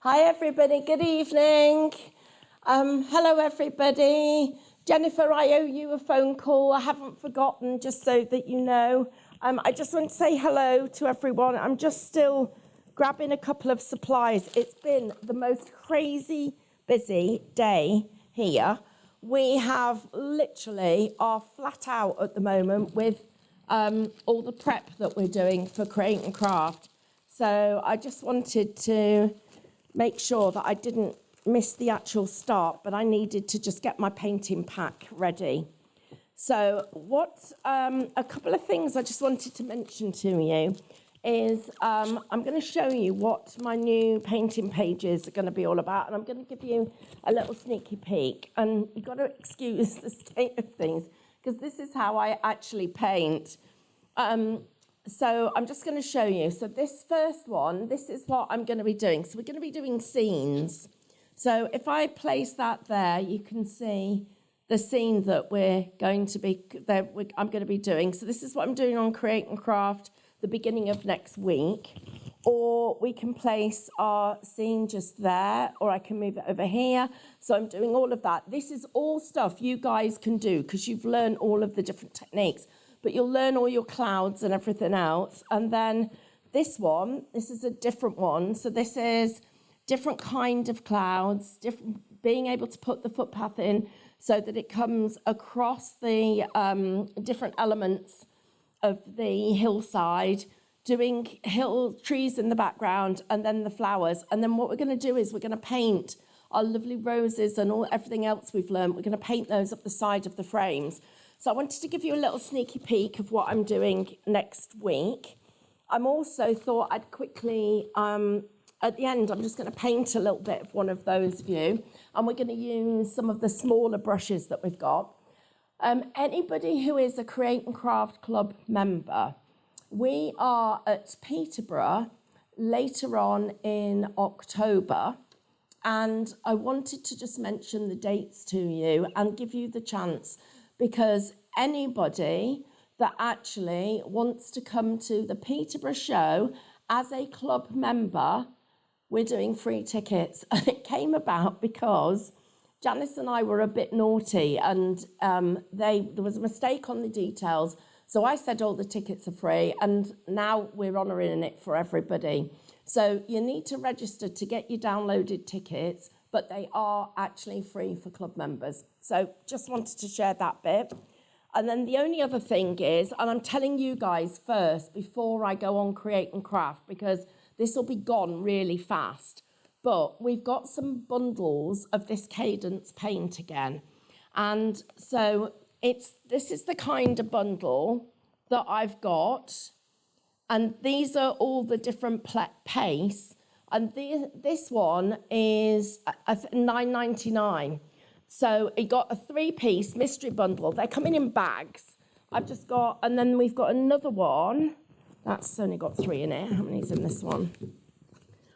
Hi everybody, good evening. Hello everybody. Jennifer, I owe you a phone call. I haven't forgotten, just so that you know. I just want to say hello to everyone. I'm just still grabbing a couple of supplies. It's been the most crazy busy day here. We have literally are flat out at the moment with all the prep that we're doing for Create and Craft. So I just wanted to make sure that I didn't miss the actual start, but I needed to just get my painting pack ready. So a couple of things I just wanted to mention to you is I'm going to show you what my new painting pages are going to be all about, and I'm going to give you a little sneaky peek. And you've got to excuse the state of things, because this is how I actually paint. So I'm just going to show you. So this first one, this is what I'm going to be doing. So we're going to be doing scenes. So if I place that there, you can see the scene that I'm going to be doing. So this is what I'm doing on Create and Craft the beginning of next week. Or we can place our scene just there, or I can move it over here. So I'm doing all of that. This is all stuff you guys can do because you've learned all of the different techniques. But you'll learn all your clouds and everything else. And then this is a different one. So this is different kind of clouds, being able to put the footpath in so that it comes across the different elements of the hillside, doing hill trees in the background, and then the flowers. And then what we're going to do is we're going to paint our lovely roses and everything else we've learned. We're going to paint those up the side of the frames. So I wanted to give you a little sneaky peek of what I'm doing next week. I'm also thought I'd quickly, at the end, I'm just going to paint a little bit of one of those for you. And we're going to use some of the smaller brushes that we've got. Anybody who is a Create and Craft Club member, we are at Peterborough later on in October. And I wanted to just mention the dates to you and give you the chance, because anybody that actually wants to come to the Peterborough show as a club member, we're doing free tickets. And it came about because Janice and I were a bit naughty, and there was a mistake on the details. So I said all the tickets are free, and now we're honouring it for everybody. So you need to register to get your downloaded tickets, but they are actually free for club members. So just wanted to share that bit. And then the only other thing is, and I'm telling you guys first before I go on Create and Craft, because this will be gone really fast, but we've got some bundles of this Cadence paint again. And so this is the kind of bundle that I've got. And these are all the different pastes. And this one is $9.99. So it got a 3-piece mystery bundle. They're coming in bags. And then we've got another one. That's only got 3 in it. How many's in this one?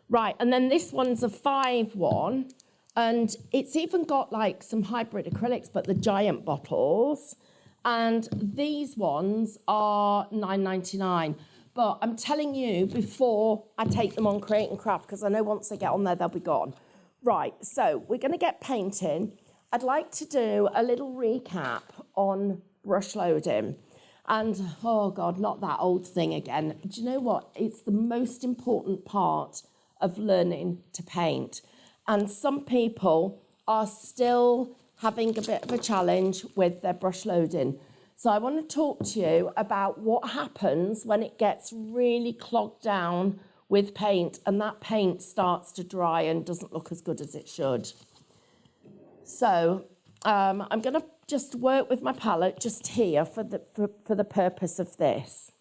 Right, and then this one's a 5 one. And it's even got like some hybrid acrylics, but the giant bottles. And these ones are $9.99. But I'm telling you before I take them on Create and Craft, because I know once they get on there, they'll be gone. Right, so we're going to get painting. I'd like to do a little recap on brushloading. And, oh God, not that old thing again. Do you know what? It's the most important part of learning to paint. And some people are still having a bit of a challenge with their brushloading. So I want to talk to you about what happens when it gets really clogged down with paint and that paint starts to dry and doesn't look as good as it should. So I'm going to just work with my palette just here for the purpose of this.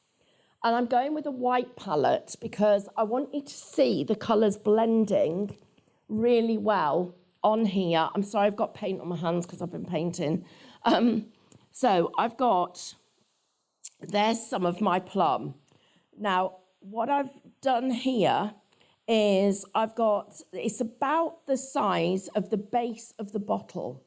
And I'm going with a white palette because I want you to see the colours blending really well on here. I'm sorry, I've got paint on my hands because I've been painting. So there's some of my plum. Now, what I've done here is it's about the size of the base of the bottle.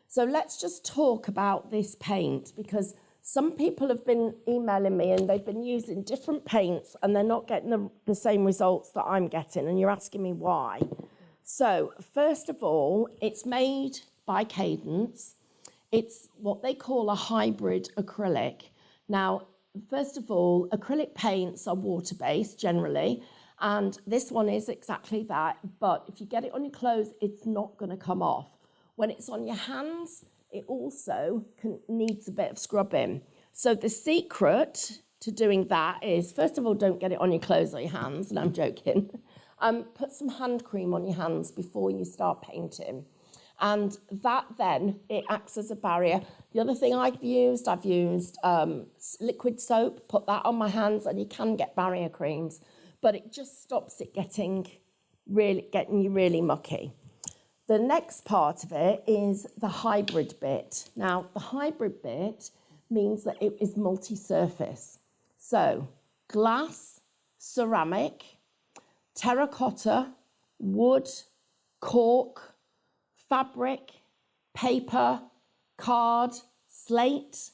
So let's just talk about this paint, because some people have been emailing me and they've been using different paints and they're not getting the same results that I'm getting, and you're asking me why. So first of all, it's made by Cadence. It's what they call a hybrid acrylic. Now, first of all, acrylic paints are water-based generally, and this one is exactly that, but if you get it on your clothes, it's not going to come off. When it's on your hands, it also needs a bit of scrubbing. So the secret to doing that is, first of all, don't get it on your clothes or your hands, and I'm joking. Put some hand cream on your hands before you start painting. And that then, it acts as a barrier. The other thing I've used liquid soap, put that on my hands, and you can get barrier creams, but it just stops it getting you really mucky. The next part of it is the hybrid bit. Now, the hybrid bit means that it is multi-surface. So, glass, ceramic, terracotta, wood, cork, fabric, paper, card, slate,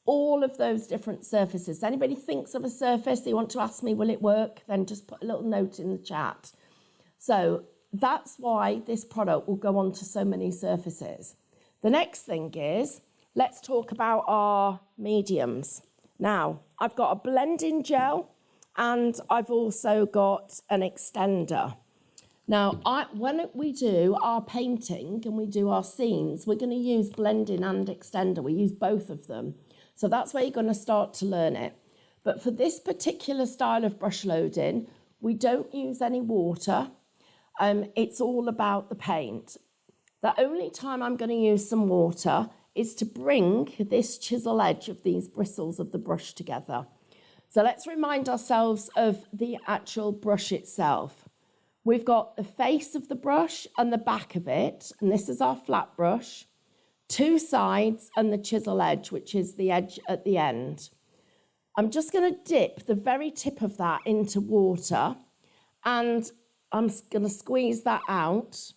all of those different surfaces. Anybody thinks of a surface they want to ask me, will it work? Then just put a little note in the chat. So that's why this product will go on to so many surfaces. The next thing is, let's talk about our mediums. Now, I've got a blending gel and I've also got an extender. Now, when we do our painting and we do our scenes, we're going to use blending and extender. We use both of them. So that's where you're going to start to learn it. But for this particular style of brush loading, we don't use any water. It's all about the paint. The only time I'm going to use some water is to bring this chisel edge of these bristles of the brush together. So let's remind ourselves of the actual brush itself. We've got the face of the brush and the back of it, and this is our flat brush, two sides and the chisel edge, which is the edge at the end. I'm just going to dip the very tip of that into water, and I'm going to squeeze that out.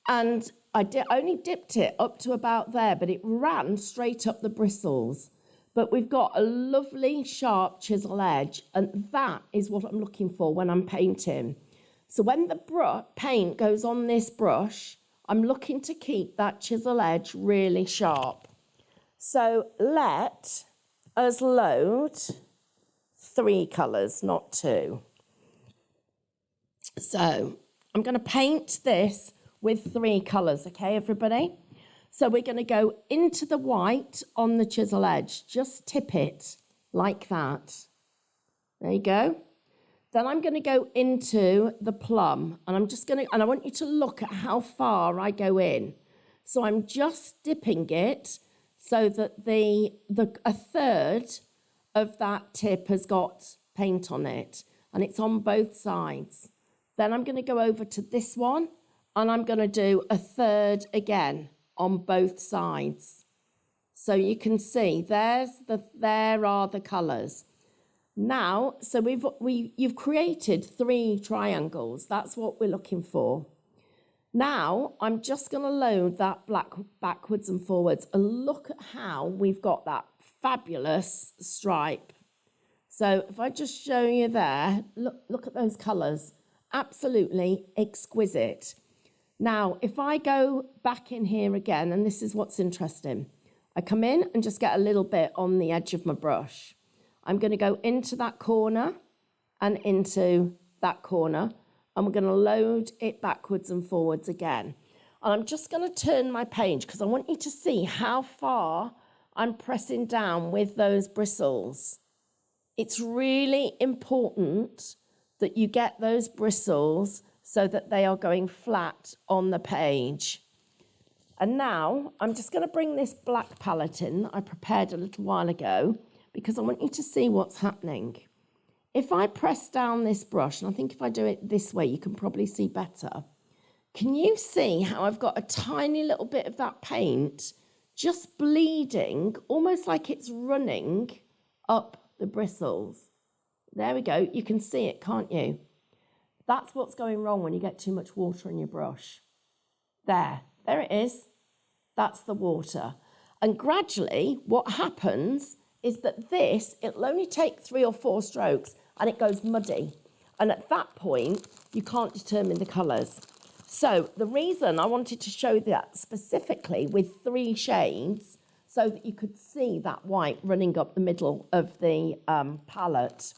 And I only dipped it up to about there, but it ran straight up the bristles. But we've got a lovely sharp chisel edge, and that is what I'm looking for when I'm painting. So when the paint goes on this brush, I'm looking to keep that chisel edge really sharp. So let us load 3 colours, not 2. So I'm going to paint this with 3 colours, okay, everybody? So we're going to go into the white on the chisel edge. Just tip it like that. There you go. Then I'm going to go into the plum, and I want you to look at how far I go in. So I'm just dipping it so that a third of that tip has got paint on it, and it's on both sides. Then I'm going to go over to this one, and I'm going to do a third again on both sides. So you can see there are the colours. Now, so you've created 3 triangles. That's what we're looking for. Now, I'm just going to load that black backwards and forwards, and look at how we've got that fabulous stripe. So if I just show you there, look at those colours. Absolutely exquisite. Now, if I go back in here again, and this is what's interesting, I come in and just get a little bit on the edge of my brush. I'm going to go into that corner and into that corner, and we're going to load it backwards and forwards again. And I'm just going to turn my page because I want you to see how far I'm pressing down with those bristles. It's really important that you get those bristles so that they are going flat on the page. And now I'm just going to bring this black palette in that I prepared a little while ago, because I want you to see what's happening. If I press down this brush, and I think if I do it this way, you can probably see better. Can you see how I've got a tiny little bit of that paint just bleeding, almost like it's running up the bristles? There we go. You can see it, can't you? That's what's going wrong when you get too much water in your brush. There it is. That's the water. And gradually, what happens is that it'll only take 3 or 4 strokes and it goes muddy. And at that point, you can't determine the colours. So the reason I wanted to show that specifically with 3 shades so that you could see that white running up the middle of the palette.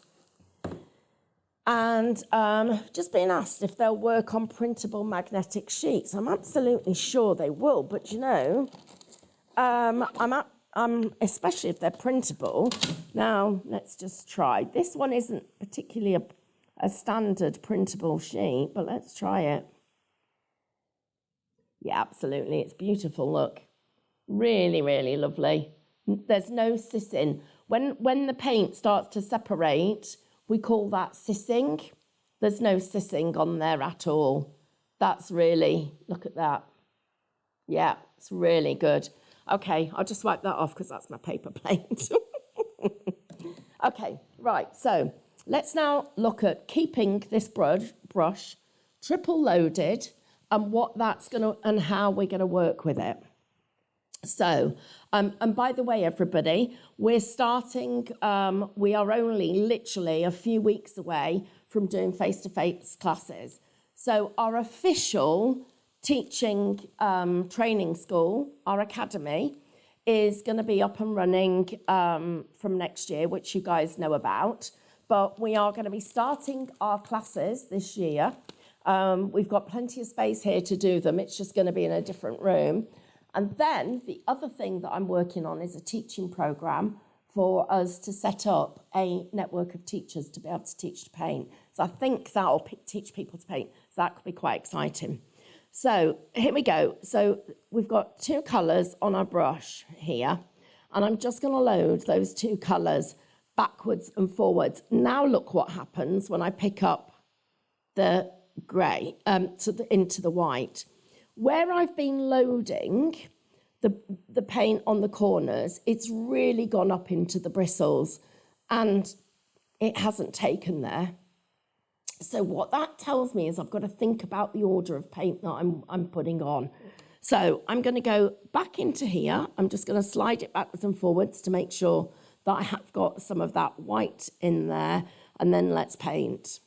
And just being asked if they'll work on printable magnetic sheets. I'm absolutely sure they will, but you know, especially if they're printable. Now, let's just try. This one isn't particularly a standard printable sheet, but let's try it. Yeah, absolutely. It's beautiful, look. Really, really lovely. There's no sissing. When the paint starts to separate, we call that sissing. There's no sissing on there at all. That's really, look at that. Yeah, it's really good. Okay, I'll just wipe that off because that's my paper plate. Okay, right, so let's now look at keeping this brush triple loaded and what that's gonna, and how we're gonna work with it. So, and by the way, everybody, we're starting, we are only literally a few weeks away from doing face-to-face classes. So our official teaching training school, our academy, is going to be up and running from next year, which you guys know about. But we are going to be starting our classes this year. We've got plenty of space here to do them. It's just going to be in a different room. And then the other thing that I'm working on is a teaching program for us to set up a network of teachers to be able to teach to paint. So I think that'll teach people to paint. So that could be quite exciting. So here we go. So we've got 2 colours on our brush here. And I'm just going to load those 2 colours backwards and forwards. Now look what happens when I pick up the grey into the white. Where I've been loading the paint on the corners, it's really gone up into the bristles and it hasn't taken there. So what that tells me is I've got to think about the order of paint that I'm putting on. So I'm going to go back into here. I'm just going to slide it backwards and forwards to make sure that I have got some of that white in there, and then let's paint.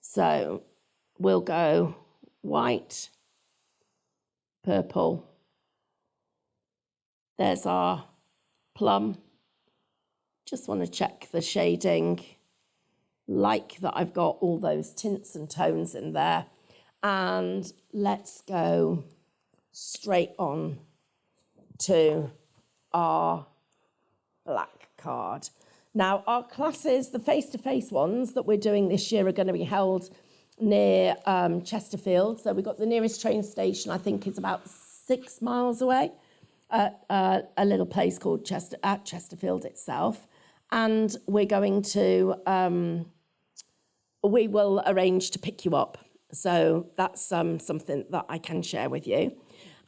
So we'll go white, purple. There's our plum. Just want to check the shading. Like that I've got all those tints and tones in there. And let's go straight on to our black card. Now, our classes, the face-to-face ones that we're doing this year are going to be held near Chesterfield. So we've got the nearest train station, I think, is about 6 miles away, a little place called Chesterfield itself. And we're going to, we will arrange to pick you up. So that's something that I can share with you.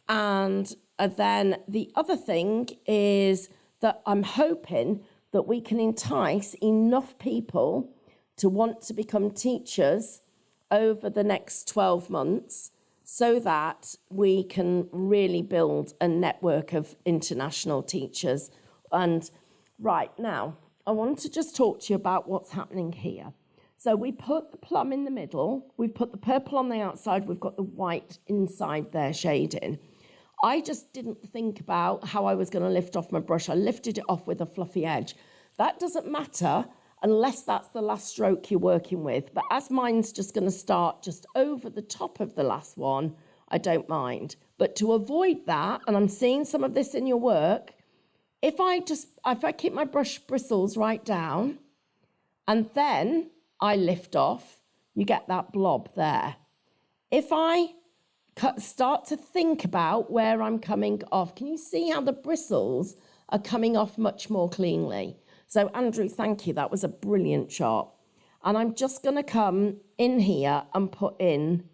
And then the other thing is that I'm hoping that we can entice enough people to want to become teachers over the next 12 months so that we can really build a network of international teachers. And right now, I want to just talk to you about what's happening here. So we put the plum in the middle, we've put the purple on the outside, we've got the white inside there shading. I just didn't think about how I was going to lift off my brush. I lifted it off with a fluffy edge. That doesn't matter unless that's the last stroke you're working with. But as mine's just going to start just over the top of the last one, I don't mind. But to avoid that, and I'm seeing some of this in your work, if I keep my brush bristles right down and then I lift off, you get that blob there. If I start to think about where I'm coming off, can you see how the bristles are coming off much more cleanly? So Andrew, thank you. That was a brilliant shot. And I'm just going to come in here and put in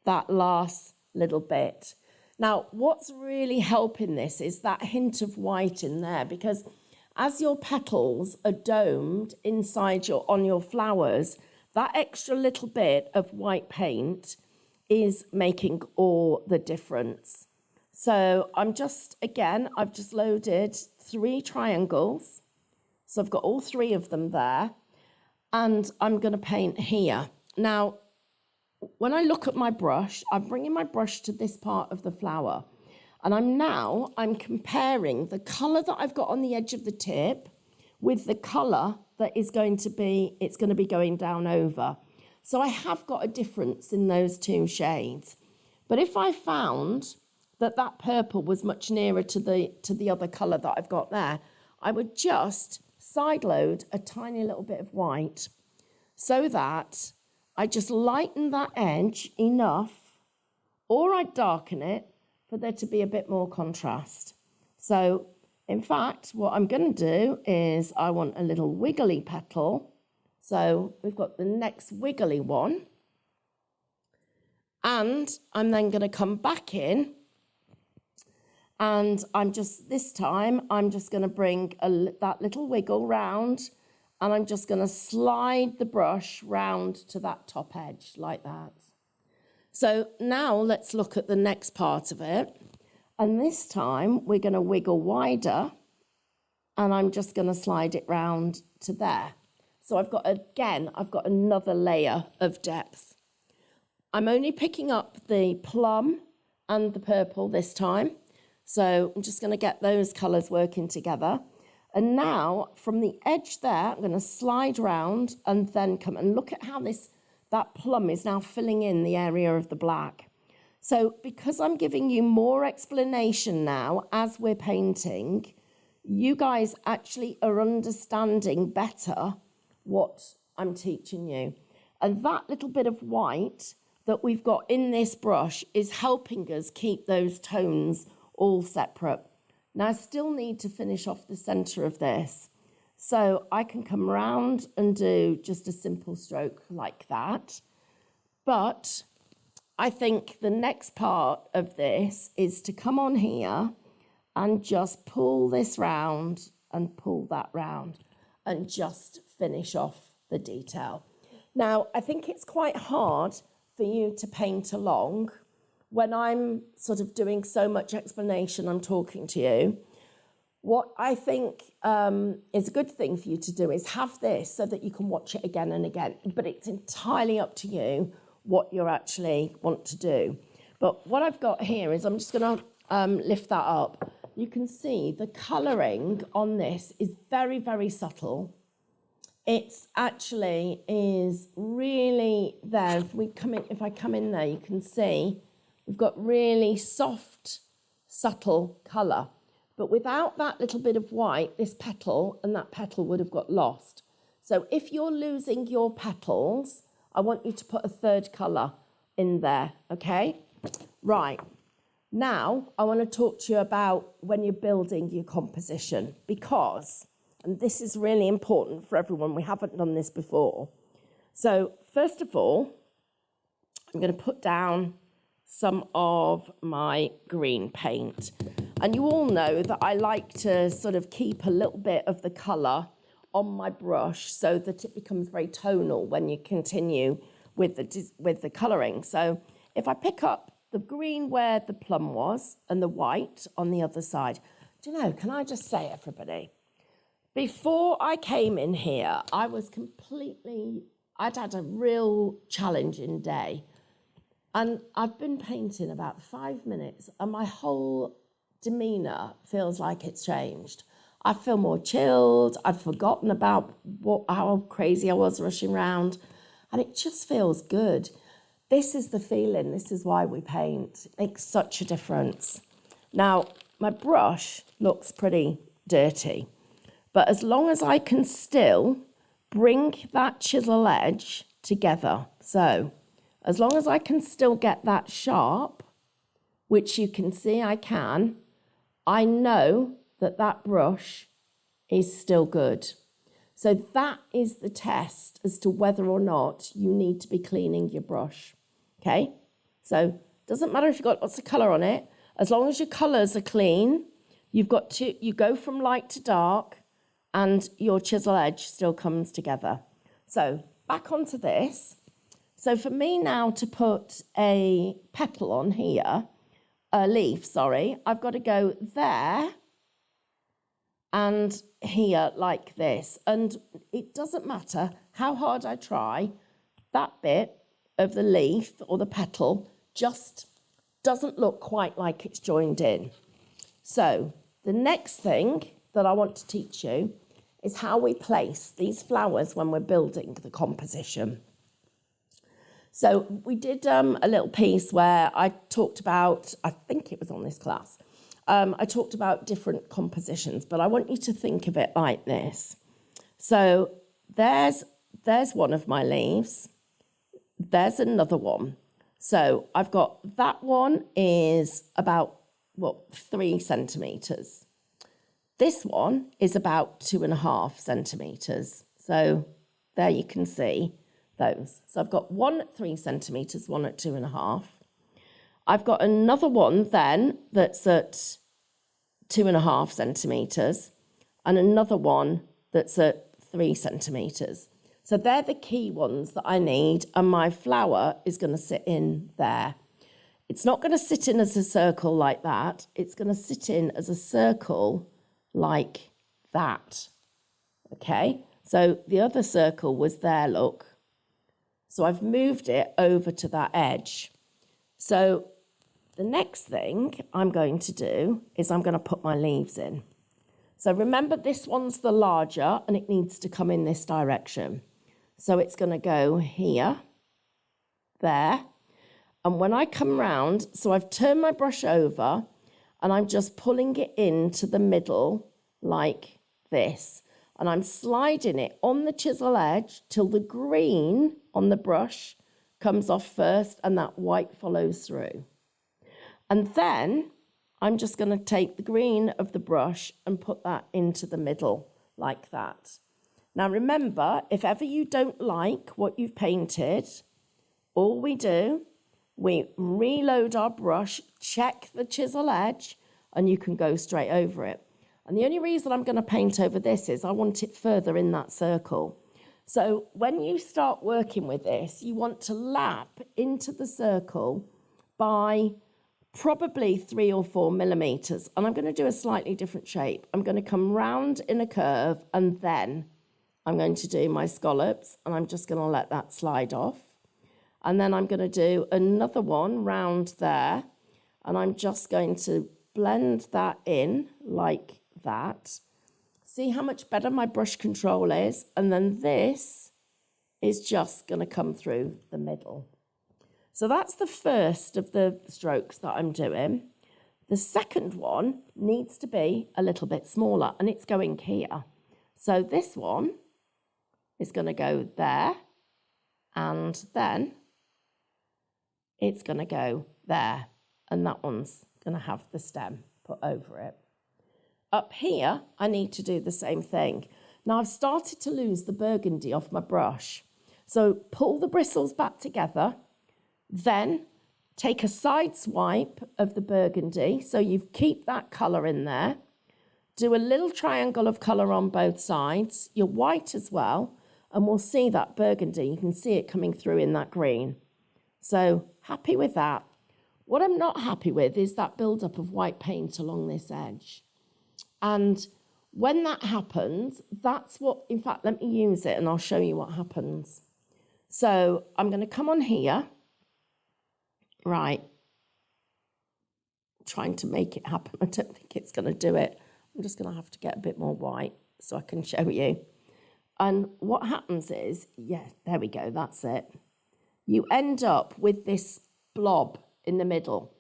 that last little bit. Now, what's really helping this is that hint of white in there, because as your petals are domed inside on your flowers, that extra little bit of white paint is making all the difference. So I've just loaded 3 triangles. So I've got all 3 of them there, and I'm going to paint here. Now, when I look at my brush, I'm bringing my brush to this part of the flower. And I'm comparing the colour that I've got on the edge of the tip with the colour that it's going to be going down over. So I have got a difference in those two shades. But if I found that purple was much nearer to the other colour that I've got there, I would just side load a tiny little bit of white so that I just lighten that edge enough, or I'd darken it for there to be a bit more contrast. So in fact, what I'm going to do is I want a little wiggly petal. So we've got the next wiggly one. And I'm then going to come back in. And this time, I'm just going to bring that little wiggle round. And I'm just going to slide the brush round to that top edge like that. So now let's look at the next part of it. And this time, we're going to wiggle wider. And I'm just going to slide it round to there. So I've got another layer of depth. I'm only picking up the plum and the purple this time. So I'm just going to get those colours working together. And now from the edge there, I'm going to slide round and then come and look at how that plum is now filling in the area of the black. So because I'm giving you more explanation now as we're painting, you guys actually are understanding better what I'm teaching you. And that little bit of white that we've got in this brush is helping us keep those tones all separate. Now I still need to finish off the center of this. So I can come around and do just a simple stroke like that. But I think the next part of this is to come on here and just pull this round and pull that round and just finish off the detail. Now, I think it's quite hard for you to paint along when I'm sort of doing so much explanation, I'm talking to you. What I think is a good thing for you to do is have this so that you can watch it again and again, but it's entirely up to you what you actually want to do. But what I've got here is I'm just going to lift that up. You can see the colouring on this is very, very subtle. It's actually is really there. If I come in there, you can see we've got really soft, subtle colour. But without that little bit of white, this petal and that petal would have got lost. So if you're losing your petals, I want you to put a third colour in there, okay? Right. Now, I want to talk to you about when you're building your composition because, and this is really important for everyone, we haven't done this before. So, first of all, I'm going to put down some of my green paint. And you all know that I like to sort of keep a little bit of the colour on my brush so that it becomes very tonal when you continue with the colouring. So if I pick up the green where the plum was and the white on the other side, do you know, can I just say, everybody, before I came in here, I'd had a real challenging day. And I've been painting about 5 minutes and my whole demeanour feels like it's changed. I feel more chilled. I'd forgotten about how crazy I was rushing around. And it just feels good. This is the feeling. This is why we paint. It makes such a difference. Now, my brush looks pretty dirty. But as long as I can still bring that chisel edge together. So, as long as I can still get that sharp, which you can see I can, I know that brush is still good. So that is the test as to whether or not you need to be cleaning your brush, okay? So it doesn't matter if you've got lots of colour on it, as long as your colours are clean, you go from light to dark and your chisel edge still comes together. So back onto this. So for me now to put a petal on here, a leaf, sorry, I've got to go there and here like this. And it doesn't matter how hard I try, that bit of the leaf or the petal just doesn't look quite like it's joined in. So the next thing that I want to teach you is how we place these flowers when we're building the composition. So we did a little piece where I talked about, I think it was on this class, I talked about different compositions, but I want you to think of it like this. So there's one of my leaves, there's another one. So I've got that one is about, 3 centimetres. This one is about 2.5 centimetres. So there you can see those. So I've got one at 3 centimetres, one at 2.5. I've got another one then that's at 2.5 centimetres and another one that's at 3 centimetres. So they're the key ones that I need, and my flower is going to sit in there. It's not going to sit in as a circle like that. It's going to sit in as a circle like that. Okay, so the other circle was there, look. So I've moved it over to that edge. So the next thing I'm going to do is I'm going to put my leaves in. So remember, this one's the larger and it needs to come in this direction. So it's going to go here, there. And when I come round, so I've turned my brush over and I'm just pulling it into the middle like this. And I'm sliding it on the chisel edge till the green on the brush comes off first and that white follows through. And then I'm just going to take the green of the brush and put that into the middle like that. Now remember, if ever you don't like what you've painted, all we do, we reload our brush, check the chisel edge, and you can go straight over it. And the only reason I'm going to paint over this is I want it further in that circle. So when you start working with this, you want to lap into the circle by probably 3 or 4 millimeters. And I'm going to do a slightly different shape. I'm going to come round in a curve and then I'm going to do my scallops and I'm just going to let that slide off. And then I'm going to do another one round there and I'm just going to blend that in like that. See how much better my brush control is? And then this is just going to come through the middle. So that's the first of the strokes that I'm doing. The second one needs to be a little bit smaller and it's going here. So this one is going to go there and then it's going to go there and that one's going to have the stem put over it. Up here, I need to do the same thing. Now I've started to lose the burgundy off my brush. So pull the bristles back together, then take a side swipe of the burgundy, so you keep that colour in there. Do a little triangle of colour on both sides, your white as well, and we'll see that burgundy. You can see it coming through in that green. So happy with that. What I'm not happy with is that build-up of white paint along this edge. And when that happens, that's what, in fact, let me use it and I'll show you what happens. So I'm going to come on here. Right. Trying to make it happen. I don't think it's going to do it. I'm just going to have to get a bit more white so I can show you. And what happens is, yeah, there we go, that's it. You end up with this blob in the middle.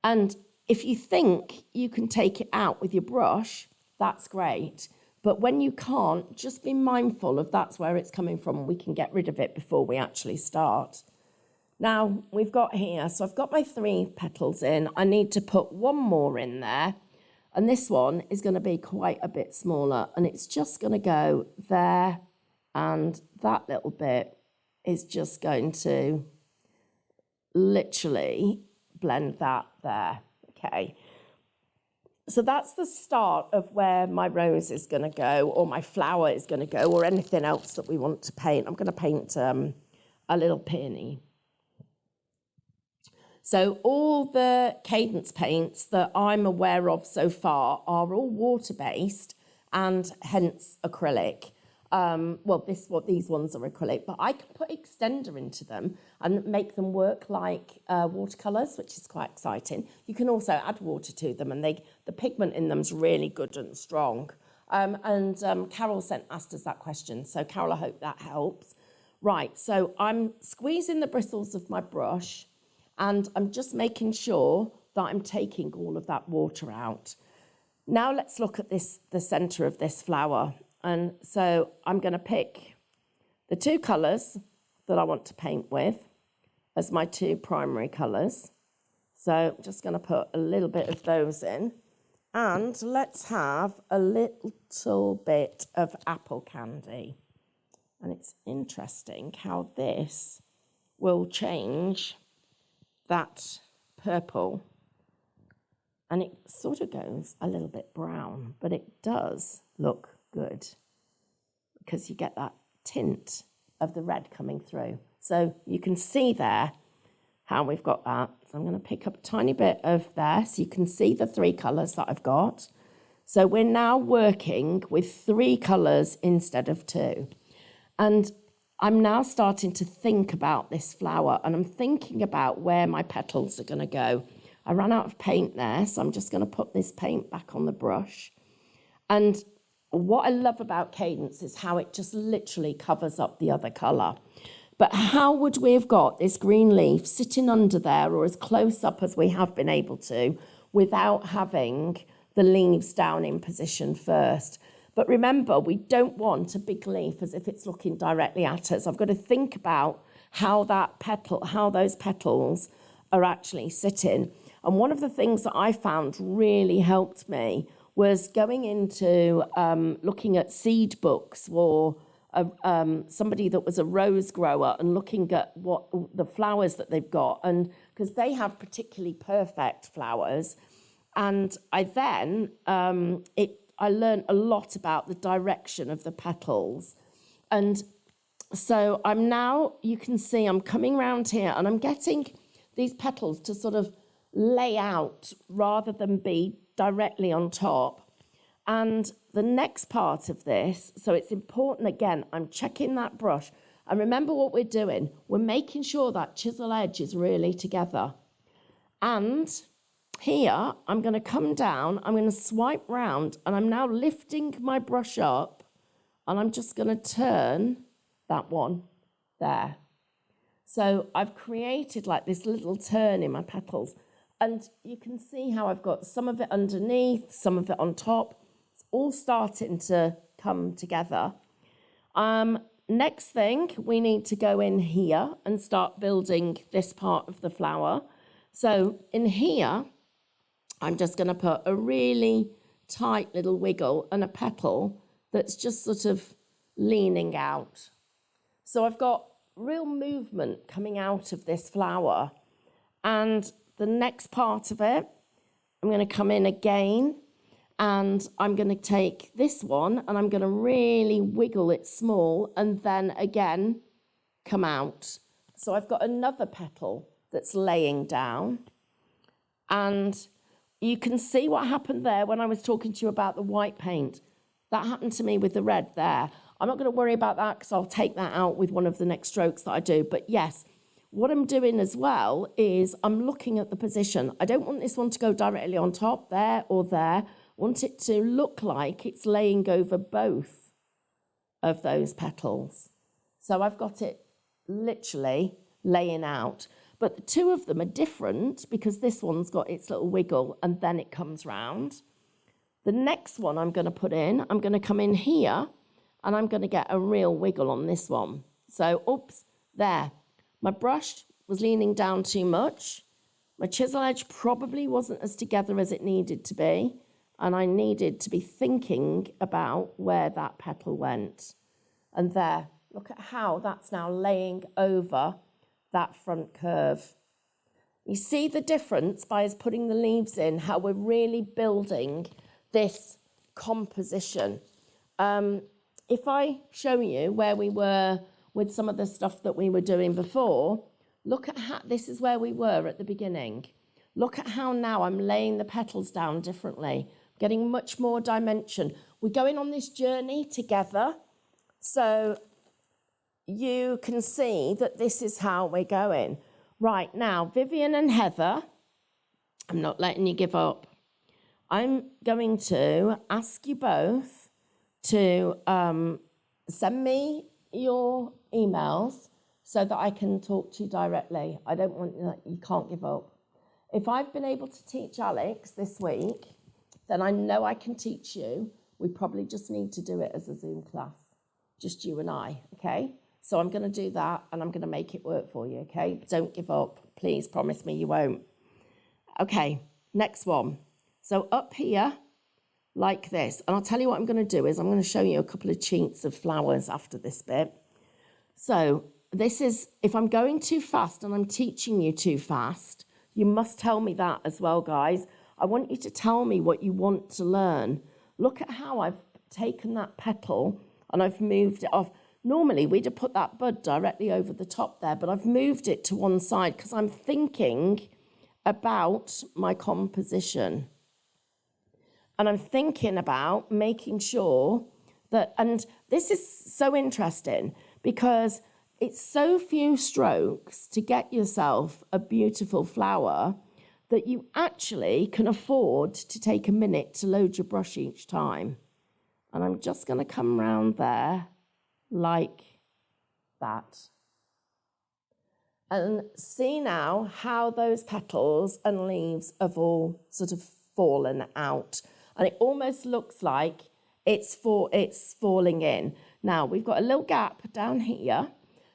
And if you think you can take it out with your brush, that's great. But when you can't, just be mindful of that's where it's coming from. We can get rid of it before we actually start. Now, we've got here, so I've got my 3 petals in. I need to put one more in there. And this one is going to be quite a bit smaller. And it's just going to go there. And that little bit is just going to literally blend that there. Okay. So that's the start of where my rose is going to go, or my flower is going to go, or anything else that we want to paint. I'm going to paint a little peony. So all the Cadence paints that I'm aware of so far are all water-based and hence acrylic. Well, these ones are acrylic, but I can put extender into them and make them work like watercolours, which is quite exciting. You can also add water to them, and the pigment in them is really good and strong. Carol asked us that question, so Carol, I hope that helps. Right, so I'm squeezing the bristles of my brush, and I'm just making sure that I'm taking all of that water out. Now let's look at the centre of this flower. And so I'm going to pick the two colours that I want to paint with as my two primary colours. So I'm just going to put a little bit of those in. And let's have a little bit of apple candy. And it's interesting how this will change that purple. And it sort of goes a little bit brown, but it does look good because you get that tint of the red coming through. So you can see there how we've got that. So I'm going to pick up a tiny bit of there so you can see the three colours that I've got. So we're now working with three colours instead of two. And I'm now starting to think about this flower, and I'm thinking about where my petals are going to go. I ran out of paint there, so I'm just going to put this paint back on the brush. And what I love about Cadence is how it just literally covers up the other colour. But how would we have got this green leaf sitting under there or as close up as we have been able to without having the leaves down in position first? But remember, we don't want a big leaf as if it's looking directly at us. I've got to think about how those petals are actually sitting. And one of the things that I found really helped me was going into looking at seed books or somebody that was a rose grower and looking at what the flowers that they've got, and because they have particularly perfect flowers. And I learned a lot about the direction of the petals. And so you can see I'm coming around here and I'm getting these petals to sort of lay out rather than be directly on top. And the next part of this, so it's important again, I'm checking that brush. And remember what we're doing. We're making sure that chisel edge is really together. And here, I'm going to come down, I'm going to swipe round, and I'm now lifting my brush up, and I'm just going to turn that one there. So I've created like this little turn in my petals. And you can see how I've got some of it underneath, some of it on top. It's all starting to come together. Next thing, we need to go in here and start building this part of the flower. So in here, I'm just going to put a really tight little wiggle and a petal that's just sort of leaning out. So I've got real movement coming out of this flower. And the next part of it, I'm going to come in again, and I'm going to take this one and I'm going to really wiggle it small and then again come out. So I've got another petal that's laying down. And you can see what happened there when I was talking to you about the white paint. That happened to me with the red there. I'm not going to worry about that because I'll take that out with one of the next strokes that I do. But yes, what I'm doing as well is I'm looking at the position. I don't want this one to go directly on top there or there. I want it to look like it's laying over both of those petals. So I've got it literally laying out. But the two of them are different because this one's got its little wiggle and then it comes round. The next one I'm going to put in, I'm going to come in here and I'm going to get a real wiggle on this one. So, oops, there. My brush was leaning down too much. My chisel edge probably wasn't as together as it needed to be. And I needed to be thinking about where that petal went. And there, look at how that's now laying over that front curve. You see the difference by us putting the leaves in, how we're really building this composition. If I show you where we were with some of the stuff that we were doing before, look at how, this is where we were at the beginning. Look at how now I'm laying the petals down differently, getting much more dimension. We're going on this journey together. So you can see that this is how we're going. Right, now, Vivian and Heather, I'm not letting you give up. I'm going to ask you both to send me your emails so that I can talk to you directly. I don't want you can't give up. If I've been able to teach Alex this week, then I know I can teach you. We probably just need to do it as a Zoom class, just you and I, okay? So I'm going to do that, and I'm going to make it work for you, okay? Don't give up. Please promise me you won't. Okay, next one. So up here, like this. And I'll tell you what I'm going to do is I'm going to show you a couple of cheats of flowers after this bit. So this is, if I'm going too fast and I'm teaching you too fast, you must tell me that as well, guys. I want you to tell me what you want to learn. Look at how I've taken that petal and I've moved it off. Normally, we'd have put that bud directly over the top there, but I've moved it to one side because I'm thinking about my composition. And I'm thinking about making sure that, and this is so interesting because it's so few strokes to get yourself a beautiful flower that you actually can afford to take a minute to load your brush each time. And I'm just going to come round there like that. And see now how those petals and leaves have all sort of fallen out. And it almost looks like it's falling in. Now, we've got a little gap down here.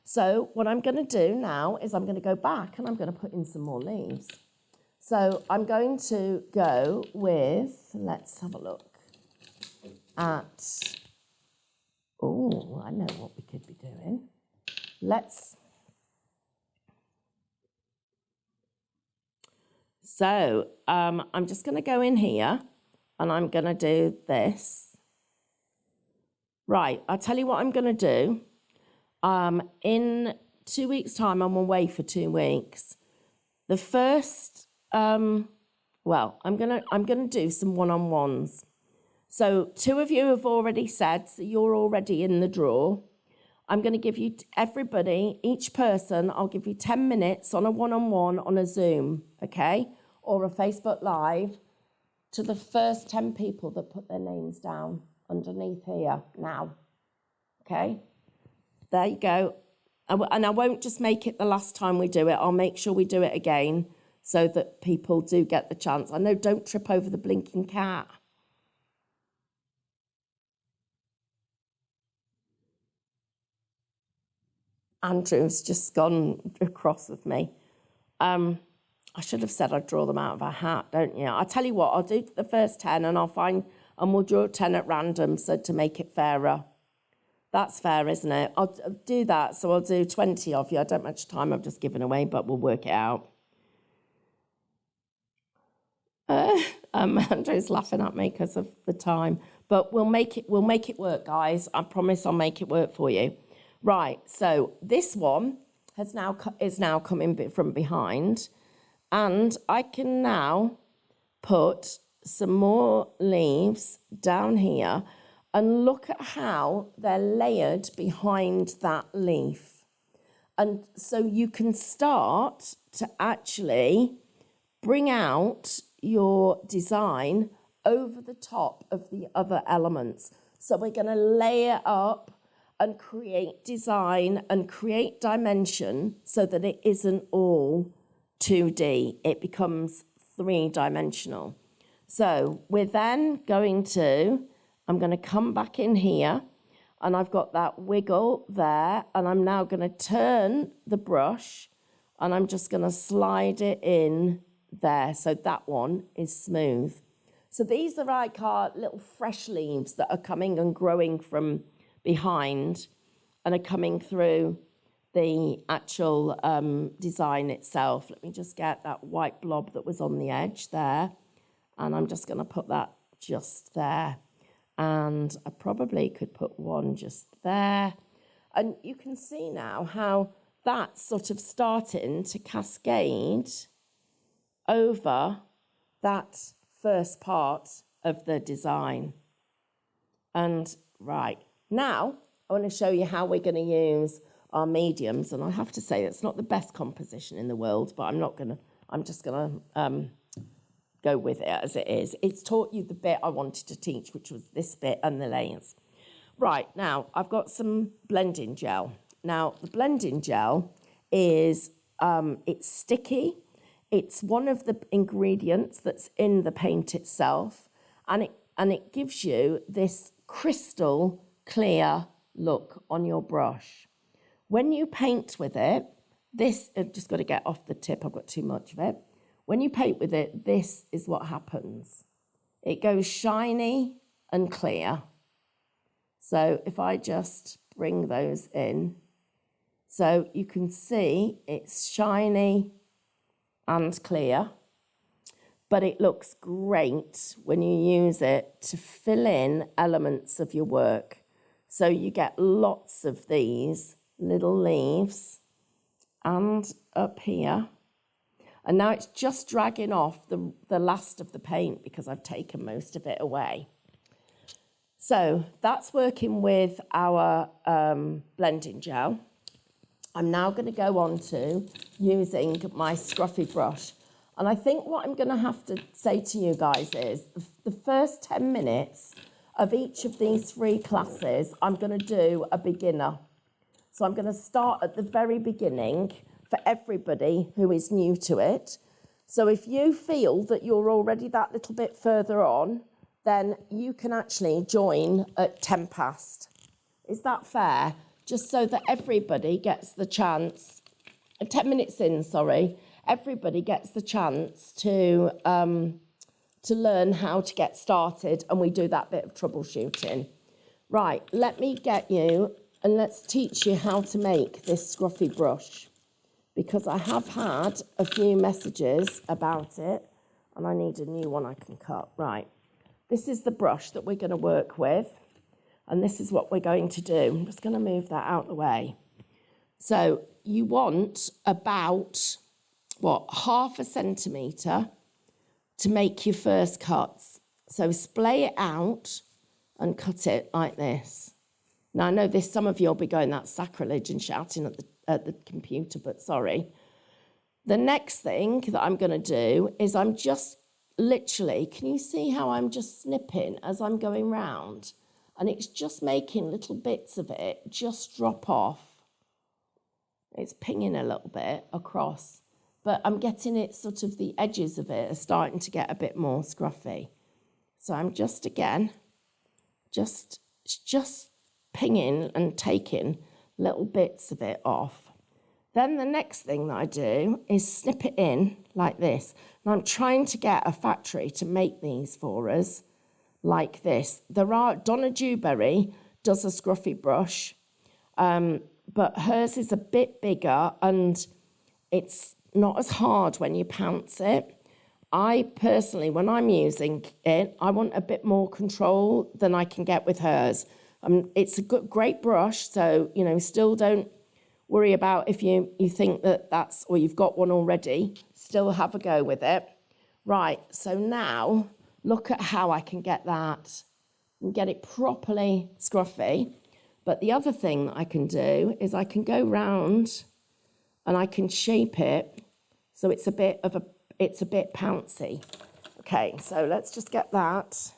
So what I'm going to do now is I'm going to go back and I'm going to put in some more leaves. So I'm going to go with, let's have a look at, oh, I know what we could be doing. So I'm just going to go in here and I'm going to do this. Right, I'll tell you what I'm going to do. In 2 weeks' time, I'm away for 2 weeks. The first, I'm gonna do some one-on-ones. So 2 of you have already said, so you're already in the draw. I'm going to give you, everybody, each person, I'll give you 10 minutes on a one-on-one on a Zoom, okay? Or a Facebook Live to the first 10 people that put their names down underneath here now, okay? There you go. And I won't just make it the last time we do it. I'll make sure we do it again so that people do get the chance. I know, don't trip over the blinking cat. Andrew's just gone across with me. I should have said I'd draw them out of a hat, don't you? I'll tell you what, I'll do the first 10 and we'll draw 10 at random so to make it fairer. That's fair, isn't it? I'll do that. So I'll do 20 of you. I don't much time I've just given away, but we'll work it out. Andrew's laughing at me because of the time. But we'll make it work, guys. I promise I'll make it work for you. Right, so this one is now coming from behind. And I can now put some more leaves down here. And look at how they're layered behind that leaf. And so you can start to actually bring out your design over the top of the other elements. So we're going to layer up and create design and create dimension so that it isn't all 2D. It becomes 3-dimensional. So we're then going to... I'm going to come back in here and I've got that wiggle there and I'm now going to turn the brush and I'm just going to slide it in there. So that one is smooth. So these are like our little fresh leaves that are coming and growing from behind and are coming through the actual design itself. Let me just get that white blob that was on the edge there. And I'm just going to put that just there. And I probably could put one just there. And you can see now how that's sort of starting to cascade over that first part of the design. And right, now I want to show you how we're going to use our mediums. And I have to say, it's not the best composition in the world, but I'm just going to go with it as it is. It's taught you the bit I wanted to teach, which was this bit and the layers. Right, now I've got some blending gel. Now, the blending gel is, it's sticky. It's one of the ingredients that's in the paint itself, and it gives you this crystal clear look on your brush. When you paint with it, I've just got to get off the tip, I've got too much of it. When you paint with it, this is what happens. It goes shiny and clear. So if I just bring those in, so you can see it's shiny and clear, but it looks great when you use it to fill in elements of your work. So you get lots of these little leaves and up here. And now it's just dragging off the last of the paint because I've taken most of it away. So that's working with our blending gel. I'm now going to go on to using my scruffy brush. And I think what I'm going to have to say to you guys is the first 10 minutes of each of these 3 classes, I'm going to do a beginner. So I'm going to start at the very beginning for everybody who is new to it. So if you feel that you're already that little bit further on, then you can actually join at 10 past. Is that fair? Just so that everybody gets the chance, 10 minutes in, sorry, everybody gets the chance to learn how to get started, and we do that bit of troubleshooting. Right, let me get you, and let's teach you how to make this scruffy brush, because I have had a few messages about it, and I need a new one I can cut. Right, this is the brush that we're going to work with. And this is what we're going to do. I'm just going to move that out of the way. So you want about, half a centimetre to make your first cuts. So splay it out and cut it like this. Now, I know some of you will be going, that's sacrilege, and shouting at the computer, but sorry. The next thing that I'm going to do is I'm just literally, can you see how I'm just snipping as I'm going round? And it's just making little bits of it just drop off. It's pinging a little bit across, but I'm getting it sort of, the edges of it are starting to get a bit more scruffy. So I'm just, again, just pinging and taking little bits of it off. Then the next thing that I do is snip it in like this. And I'm trying to get a factory to make these for us like this. Donna Dewberry does a scruffy brush, but hers is a bit bigger and it's not as hard when you pounce it. I personally, when I'm using it, I want a bit more control than I can get with hers. It's a great brush, so, still don't worry about if you think that's, or you've got one already, still have a go with it. Right, so now, look at how I can get that and get it properly scruffy. But the other thing that I can do is I can go round and I can shape it so it's a bit pouncy. Okay, so let's just get that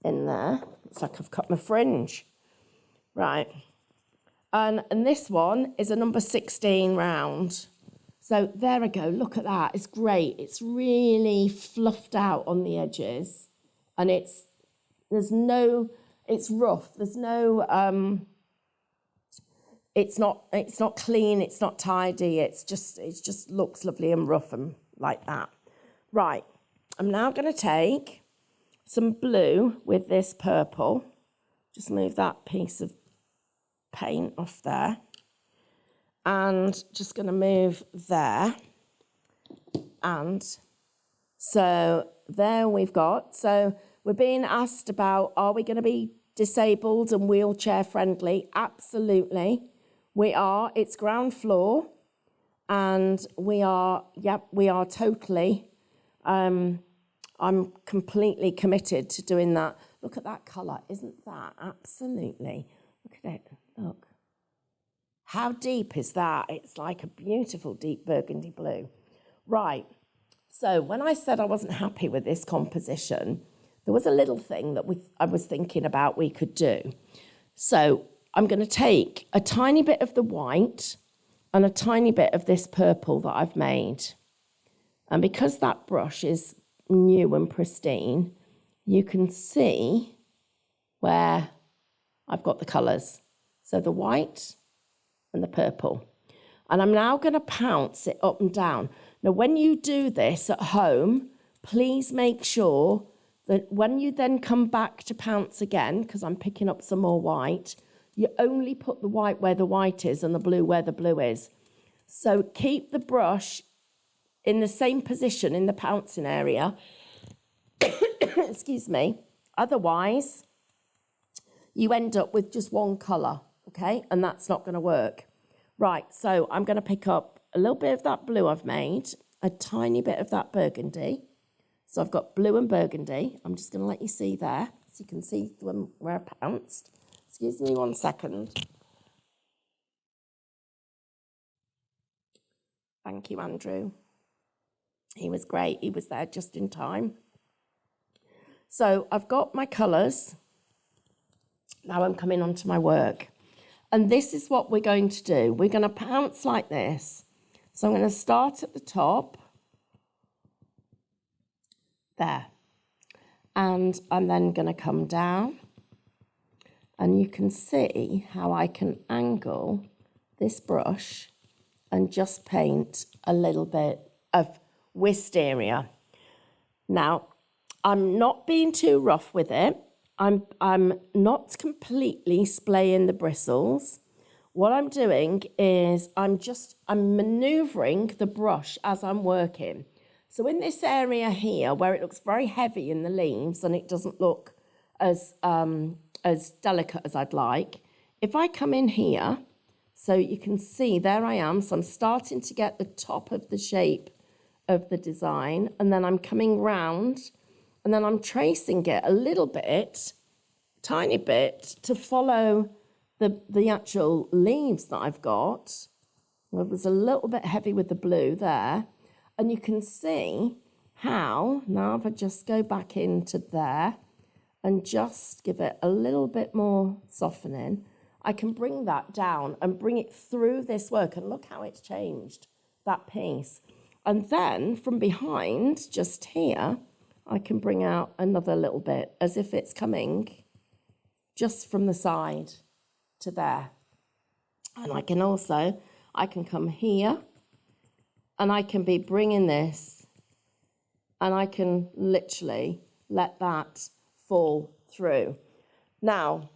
in there. It's like I've cut my fringe. Right. And this one is a number 16 round. So there I go, look at that, it's great. It's really fluffed out on the edges, and it's rough, there's no, it's not clean, it's not tidy, it just looks lovely and rough and like that. Right, I'm now gonna take some blue with this purple, just move that piece of paint off there. And just going to move there. And so there we've got. So we're being asked about, are we going to be disabled and wheelchair friendly? Absolutely. We are. It's ground floor. And we are totally. I'm completely committed to doing that. Look at that colour. Isn't that absolutely? Look at it. Look. How deep is that? It's like a beautiful deep burgundy blue. Right. So when I said I wasn't happy with this composition, there was a little thing that I was thinking about we could do. So I'm going to take a tiny bit of the white and a tiny bit of this purple that I've made. And because that brush is new and pristine, you can see where I've got the colours. So the white and the purple. And I'm now going to pounce it up and down. Now, when you do this at home, please make sure that when you then come back to pounce again, because I'm picking up some more white, you only put the white where the white is and the blue where the blue is. So keep the brush in the same position in the pouncing area. Excuse me. Otherwise, you end up with just one colour, okay? And that's not going to work. Right, so I'm going to pick up a little bit of that blue I've made, a tiny bit of that burgundy. So I've got blue and burgundy. I'm just going to let you see there, so you can see where I pounced. Excuse me 1 second. Thank you, Andrew. He was great. He was there just in time. So I've got my colours. Now I'm coming on to my work. And this is what we're going to do. We're going to pounce like this. So I'm going to start at the top. There. And I'm then going to come down. And you can see how I can angle this brush and just paint a little bit of wisteria. Now, I'm not being too rough with it. I'm not completely splaying the bristles. What I'm doing is I'm manoeuvring the brush as I'm working. So in this area here, where it looks very heavy in the leaves and it doesn't look as delicate as I'd like, if I come in here, so you can see there I am. So I'm starting to get the top of the shape of the design, and then I'm coming round, and then I'm tracing it a little bit, tiny bit, to follow the actual leaves that I've got. It was a little bit heavy with the blue there. And you can see how, now if I just go back into there and just give it a little bit more softening, I can bring that down and bring it through this work. And look how it's changed, that piece. And then from behind, just here, I can bring out another little bit as if it's coming just from the side to there. And I can come here and I can be bringing this and I can literally let that fall through. Now,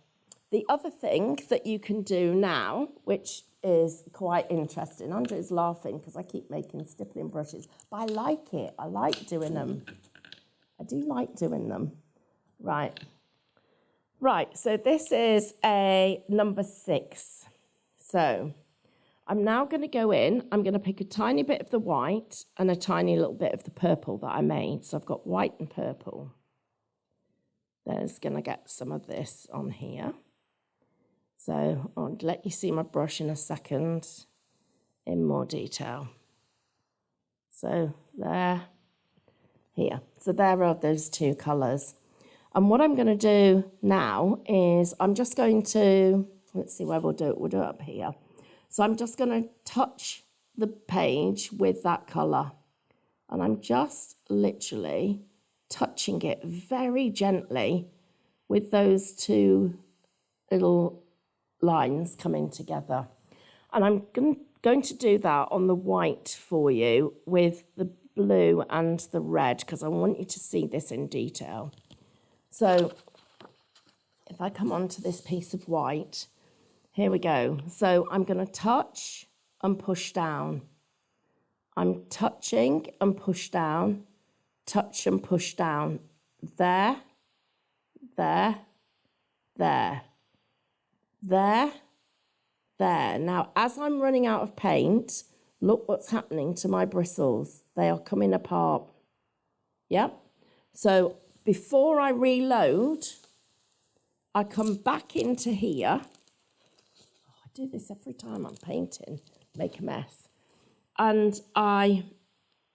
the other thing that you can do now, which is quite interesting, Andrew's laughing because I keep making stippling brushes, but I like it. I like doing them. I do like doing them. Right, so this is a number 6. So I'm now going to go in. I'm going to pick a tiny bit of the white and a tiny little bit of the purple that I made. So I've got white and purple. There's going to get some of this on here. So I'll let you see my brush in a second in more detail. So there, here. So there are those two colours. And what I'm going to do now is I'm just going to, let's see where we'll do it. We'll do it up here. So I'm just going to touch the page with that colour. And I'm just literally touching it very gently with those two little lines coming together. And I'm going to do that on the white for you with the blue and the red because I want you to see this in detail. So if I come onto this piece of white, here we go. So I'm going to touch and push down. I'm touching and push down, touch and push down. There, there, there. There, there. Now, as I'm running out of paint, look what's happening to my bristles. They are coming apart. Yep. So before I reload, I come back into here do this every time I'm painting, make a mess. And I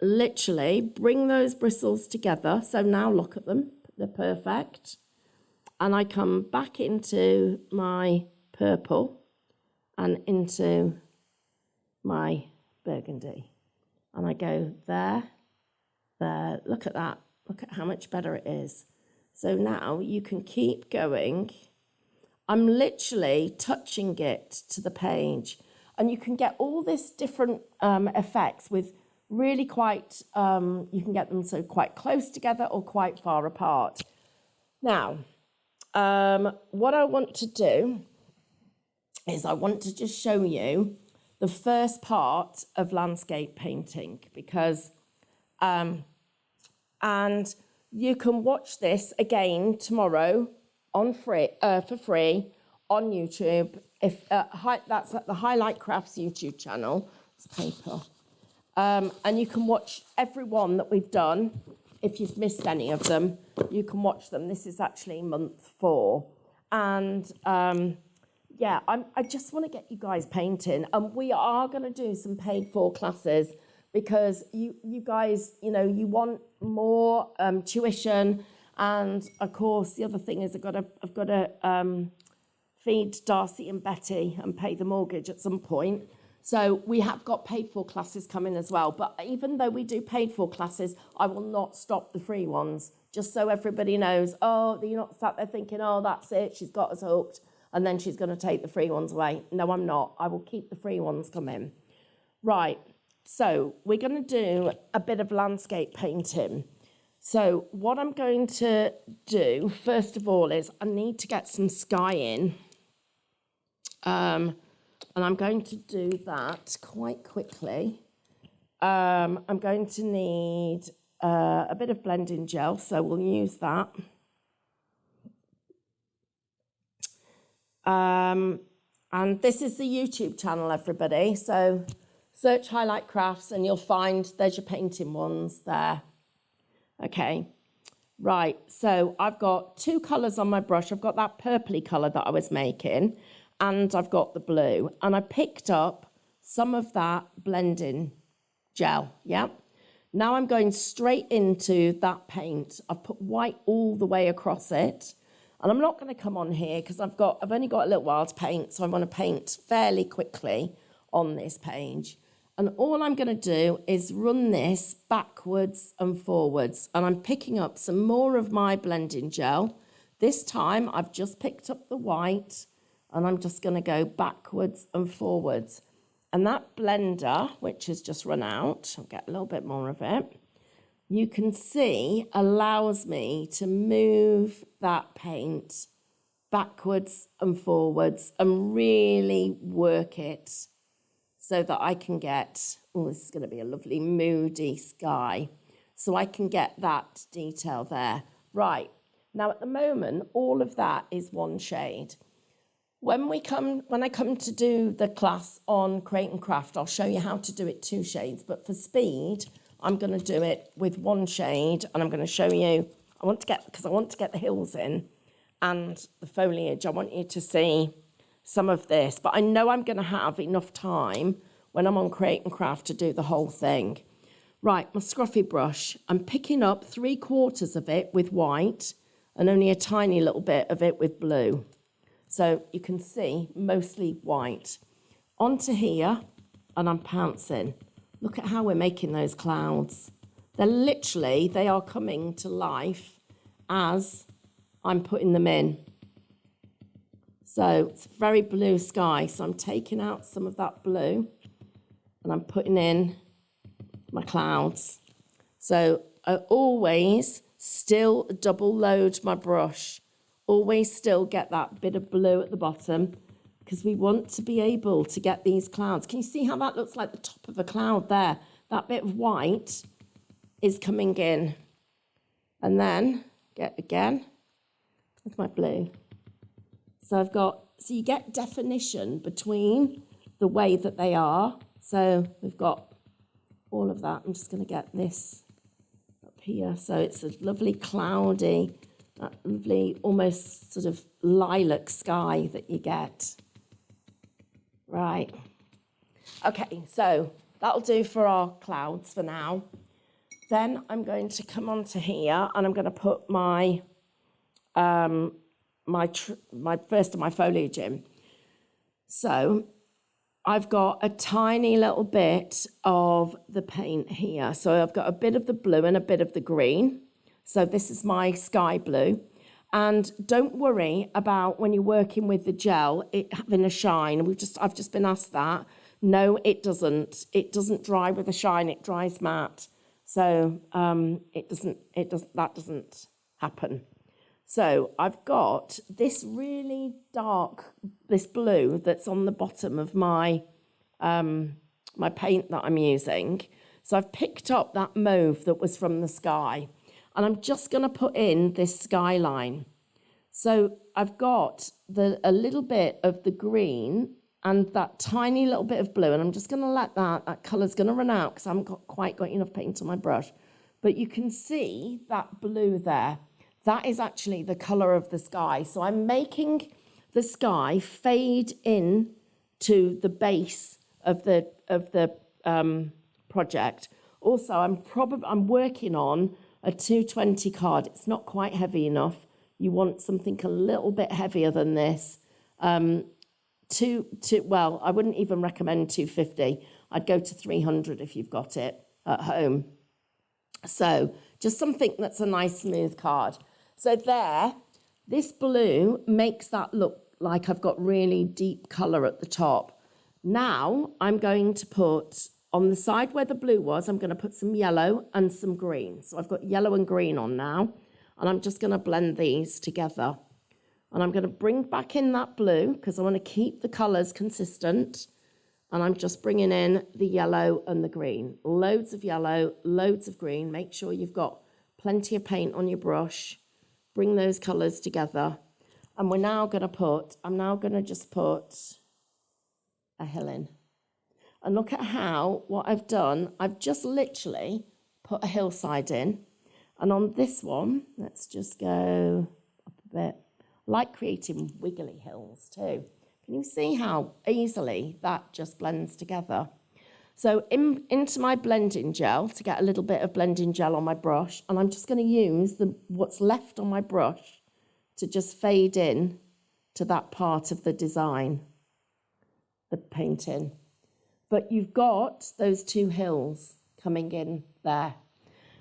literally bring those bristles together. So now look at them, they're perfect. And I come back into my purple and into my burgundy. And I go there, there, look at that. Look at how much better it is. So now you can keep going. I'm literally touching it to the page. And you can get all this different effects with really quite, you can get them so quite close together or quite far apart. Now, what I want to do is I want to just show you the first part of landscape painting because, and you can watch this again tomorrow on for free on YouTube. If that's at the Highlight Crafts YouTube channel, it's paper. And you can watch every one that we've done. If you've missed any of them, you can watch them. This is actually month 4. And yeah, I just want to get you guys painting. And we are going to do some paid for classes because you guys, you know, you want more tuition. And of course, the other thing is I've got to feed Darcy and Betty and pay the mortgage at some point. So we have got paid for classes coming as well. But even though we do paid for classes, I will not stop the free ones, just so everybody knows, oh, you're not sat there thinking, oh, that's it, she's got us hooked, and then she's going to take the free ones away. No, I'm not. I will keep the free ones coming. Right, so we're going to do a bit of landscape painting. So what I'm going to do, first of all, is I need to get some sky in. And I'm going to do that quite quickly. I'm going to need a bit of blending gel, so we'll use that. And this is the YouTube channel, everybody. So search Highlight Crafts and you'll find there's your painting ones there. Okay, right. So I've got 2 colours on my brush. I've got that purpley colour that I was making. And I've got the blue, and I picked up some of that blending gel, yeah? Now I'm going straight into that paint. I've put white all the way across it, and I'm not going to come on here because I've only got a little while to paint, so I want to paint fairly quickly on this page. And all I'm going to do is run this backwards and forwards, and I'm picking up some more of my blending gel. This time I've just picked up the white, and I'm just going to go backwards and forwards. And that blender, which has just run out, I'll get a little bit more of it, you can see allows me to move that paint backwards and forwards and really work it so that I can get, oh, this is going to be a lovely moody sky. So I can get that detail there. Right, now at the moment, all of that is one shade. When I come to do the class on Create and Craft, I'll show you how to do it 2 shades. But for speed, I'm going to do it with 1 shade, and I'm going to show you. Because I want to get the hills in and the foliage. I want you to see some of this. But I know I'm going to have enough time when I'm on Create and Craft to do the whole thing. Right, my scruffy brush. I'm picking up 3/4 of it with white and only a tiny little bit of it with blue. So you can see mostly white. Onto here, and I'm pouncing. Look at how we're making those clouds. They are coming to life as I'm putting them in. So it's very blue sky. So I'm taking out some of that blue and I'm putting in my clouds. So I always still double load my brush. Always still get that bit of blue at the bottom because we want to be able to get these clouds. Can you see how that looks like the top of a cloud there? That bit of white is coming in. And then get again with my blue. So you get definition between the way that they are. So we've got all of that. I'm just going to get this up here. So it's a lovely cloudy, that lovely, almost sort of lilac sky that you get. Right. Okay, so that'll do for our clouds for now. Then I'm going to come onto here and I'm going to put my first of my foliage in. So I've got a tiny little bit of the paint here. So I've got a bit of the blue and a bit of the green. So this is my sky blue. And don't worry about when you're working with the gel, it having a shine. I've just been asked that. No, it doesn't. It doesn't dry with a shine. It dries matte. So that doesn't happen. So I've got this really dark, this blue that's on the bottom of my my paint that I'm using. So I've picked up that mauve that was from the sky, and I'm just going to put in this skyline. So I've got a little bit of the green and that tiny little bit of blue, and I'm just going to let that colour's going to run out because I haven't quite got enough paint on my brush. But you can see that blue there. That is actually the colour of the sky. So I'm making the sky fade in to the base of the project. Also, I'm working on a 220 card. It's not quite heavy enough. You want something a little bit heavier than this. Well, I wouldn't even recommend 250. I'd go to 300 if you've got it at home. So just something that's a nice smooth card. So there, this blue makes that look like I've got really deep colour at the top. Now I'm going to put, on the side where the blue was, I'm going to put some yellow and some green. So I've got yellow and green on now, and I'm just going to blend these together. And I'm going to bring back in that blue because I want to keep the colours consistent. And I'm just bringing in the yellow and the green. Loads of yellow, loads of green. Make sure you've got plenty of paint on your brush. Bring those colours together. And I'm now going to just put a hill in. And look at what I've done. I've just literally put a hillside in. And on this one, let's just go up a bit. I like creating wiggly hills too. Can you see how easily that just blends together? So into my blending gel to get a little bit of blending gel on my brush, and I'm just going to use what's left on my brush to just fade in to that part of the design, the painting. But you've got those two hills coming in there.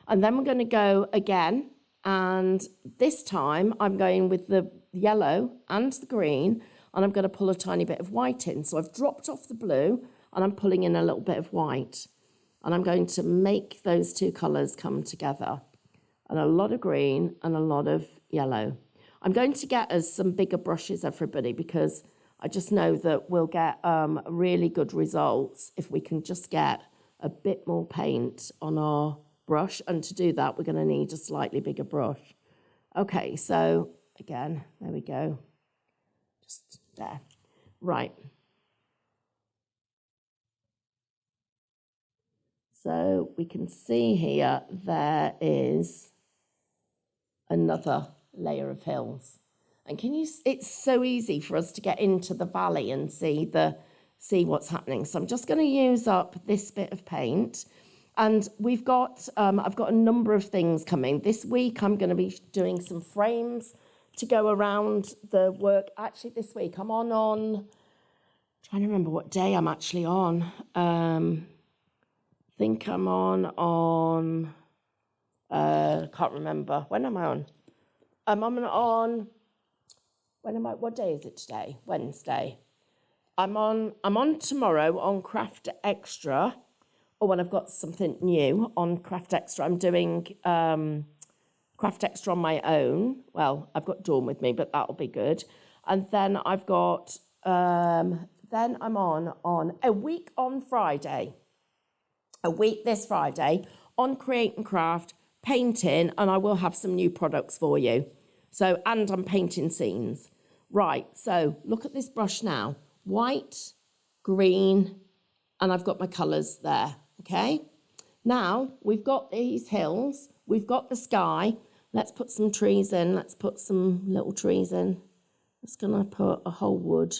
And then we're going to go again, and this time I'm going with the yellow and the green, and I'm going to pull a tiny bit of white in. So I've dropped off the blue, and I'm pulling in a little bit of white. And I'm going to make those two colours come together. And a lot of green and a lot of yellow. I'm going to get us some bigger brushes, everybody, because I just know that we'll get really good results if we can just get a bit more paint on our brush. And to do that, we're going to need a slightly bigger brush. Okay, so again, there we go. Just there. Right. So we can see here there is another layer of hills. And it's so easy for us to get into the valley and see what's happening. So I'm just going to use up this bit of paint. And I've got a number of things coming. This week I'm going to be doing some frames to go around the work. Actually, this week I'm trying to remember what day I'm actually on. I think I'm on, can't remember. When am I on? What day is it today? Wednesday. I'm on tomorrow on Craft Extra, or when I've got something new on Craft Extra. I'm doing Craft Extra on my own. Well, I've got Dawn with me, but that'll be good. And then I've got, then I'm on a week on Friday. A week this Friday on Create and Craft, painting, and I will have some new products for you. So, and I'm painting scenes. Right, so look at this brush now. White, green, and I've got my colours there, okay? Now, we've got these hills, we've got the sky. Let's put some trees in. Let's put some little trees in. I'm just going to put a whole wood.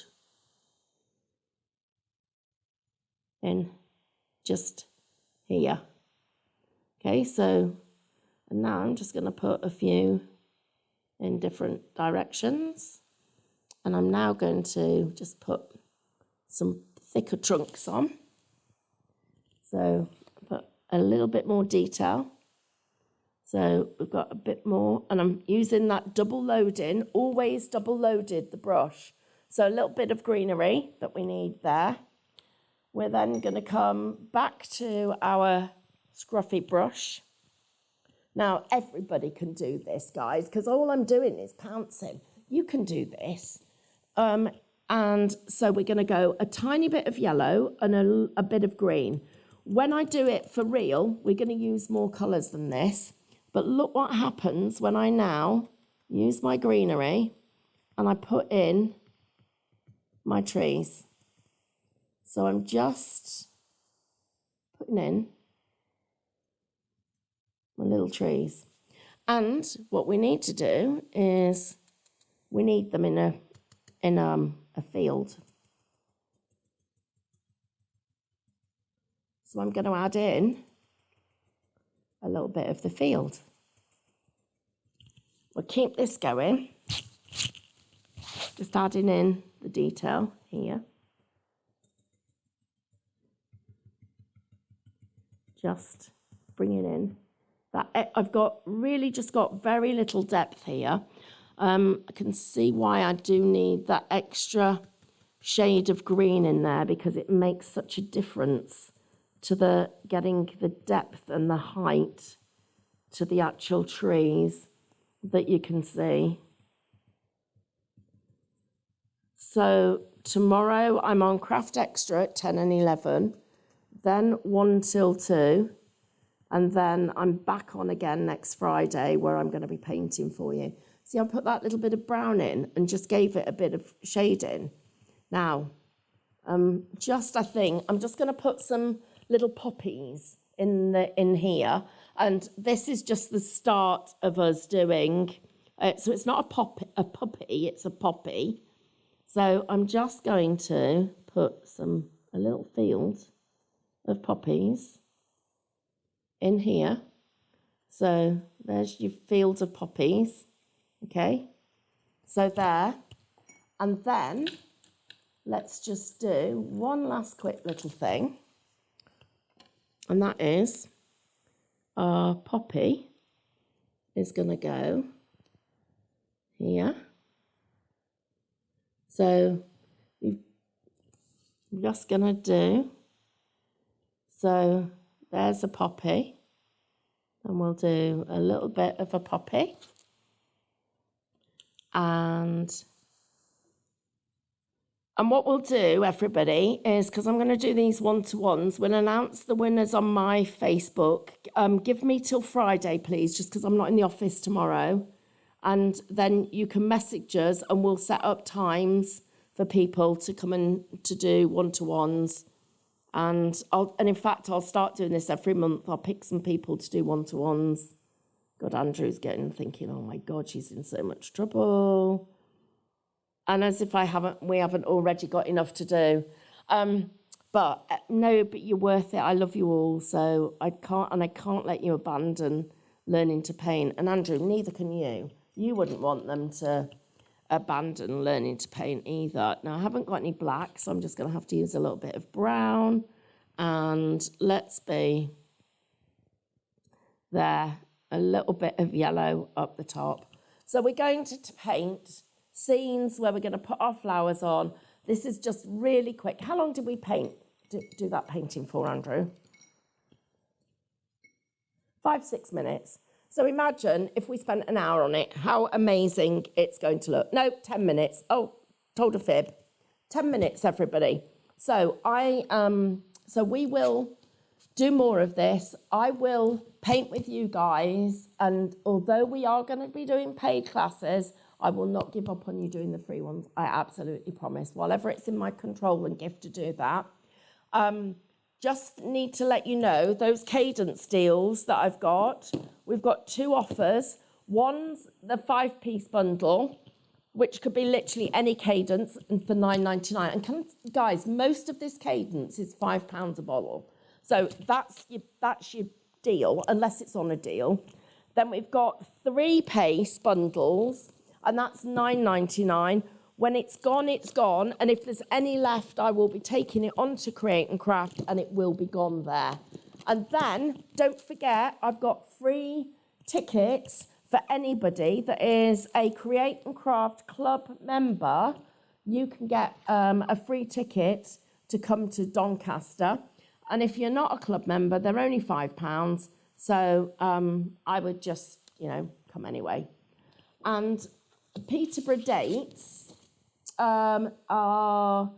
in just here. Okay, so and now I'm just going to put a few in different directions. And I'm now going to just put some thicker trunks on. So put a little bit more detail. So we've got a bit more, and I'm using that double loading, always double loaded the brush. So a little bit of greenery that we need there. We're then going to come back to our scruffy brush. Now, everybody can do this, guys, because all I'm doing is pouncing. You can do this. And so we're going to go a tiny bit of yellow and a bit of green. When I do it for real, we're going to use more colours than this. But look what happens when I now use my greenery and I put in my trees. So I'm just putting in my little trees. And what we need to do is we need them in a field. So I'm going to add in a little bit of the field. We'll keep this going. Just adding in the detail here. Just bringing in that. I've got really just got very little depth here. I can see why I do need that extra shade of green in there, because it makes such a difference to the getting the depth and the height to the actual trees that you can see. So tomorrow I'm on Craft Extra at 10 and 11, then 1 till 2, and then I'm back on again next Friday where I'm going to be painting for you. See, I put that little bit of brown in and just gave it a bit of shading. Now, I think I'm just going to put some little poppies in here, and this is just the start of us doing. So it's not a puppy, it's a poppy. So I'm just going to put a little field of poppies in here. So there's your fields of poppies. Okay, so there, and then let's just do one last quick little thing, and that is our poppy is going to go here. So we're just going to do, so there's a poppy, and we'll do a little bit of a poppy. And what we'll do, everybody, is, because I'm going to do these one-to-ones, we'll announce the winners on my Facebook. Give me till Friday, please, just because I'm not in the office tomorrow. And then you can message us and we'll set up times for people to come and to do one-to-ones. And in fact, I'll start doing this every month. I'll pick some people to do one-to-ones. God, Andrew's thinking, oh my God, she's in so much trouble. And as if we haven't already got enough to do. But you're worth it. I love you all. So I can't let you abandon learning to paint. And Andrew, neither can you. You wouldn't want them to abandon learning to paint either. Now, I haven't got any black, so I'm just going to have to use a little bit of brown. And let's be there. A little bit of yellow up the top. So we're going to paint scenes where we're going to put our flowers on. This is just really quick. How long did we do that painting for, Andrew? 5-6 minutes. So imagine if we spent an hour on it, how amazing it's going to look. No, 10 minutes. Oh, told a fib. 10 minutes, everybody. So we will do more of this. I will paint with you guys, and although we are going to be doing paid classes, I will not give up on you doing the free ones. I absolutely promise. Whatever it's in my control and gift to do that. Just need to let you know, those Cadence deals that I've got, we've got 2 offers. One's the 5-piece bundle, which could be literally any Cadence, and for £9.99. And guys, most of this Cadence is £5 a bottle. So that's your deal, unless it's on a deal. Then we've got 3 paste bundles, and that's £9.99. When it's gone, it's gone. And if there's any left, I will be taking it on to Create and Craft, and it will be gone there. And then, don't forget, I've got free tickets for anybody that is a Create and Craft Club member. You can get a free ticket to come to Doncaster. And if you're not a club member, they're only £5. So I would just, come anyway. And Peterborough dates are,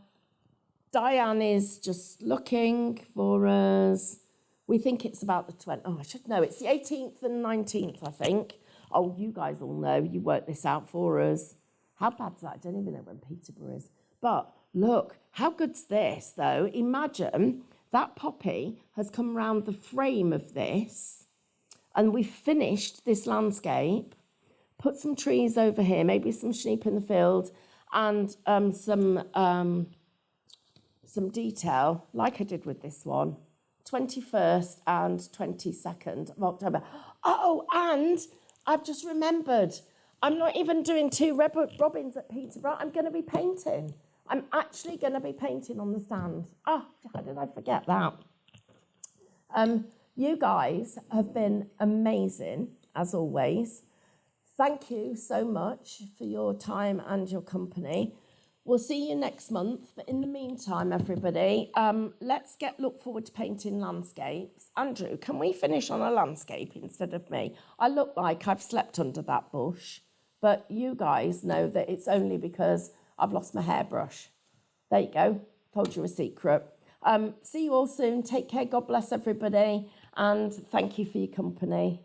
Diane is just looking for us. We think it's about the 20th. Oh, I should know. It's the 18th and 19th, I think. Oh, you guys all know. You worked this out for us. How bad's that? I don't even know when Peterborough is. But look, how good's this, though? Imagine that poppy has come round the frame of this, and we've finished this landscape, put some trees over here, maybe some sheep in the field, and some detail, like I did with this one, 21st and 22nd of October. Oh, and I've just remembered, I'm not even doing 2 robins at Peterborough. I'm going to be painting. I'm actually going to be painting on the stand. Oh, how did I forget that? You guys have been amazing, as always. Thank you so much for your time and your company. We'll see you next month. But in the meantime, everybody, let's look forward to painting landscapes. Andrew, can we finish on a landscape instead of me? I look like I've slept under that bush. But you guys know that it's only because I've lost my hairbrush. There you go. Told you a secret. See you all soon. Take care. God bless everybody. And thank you for your company.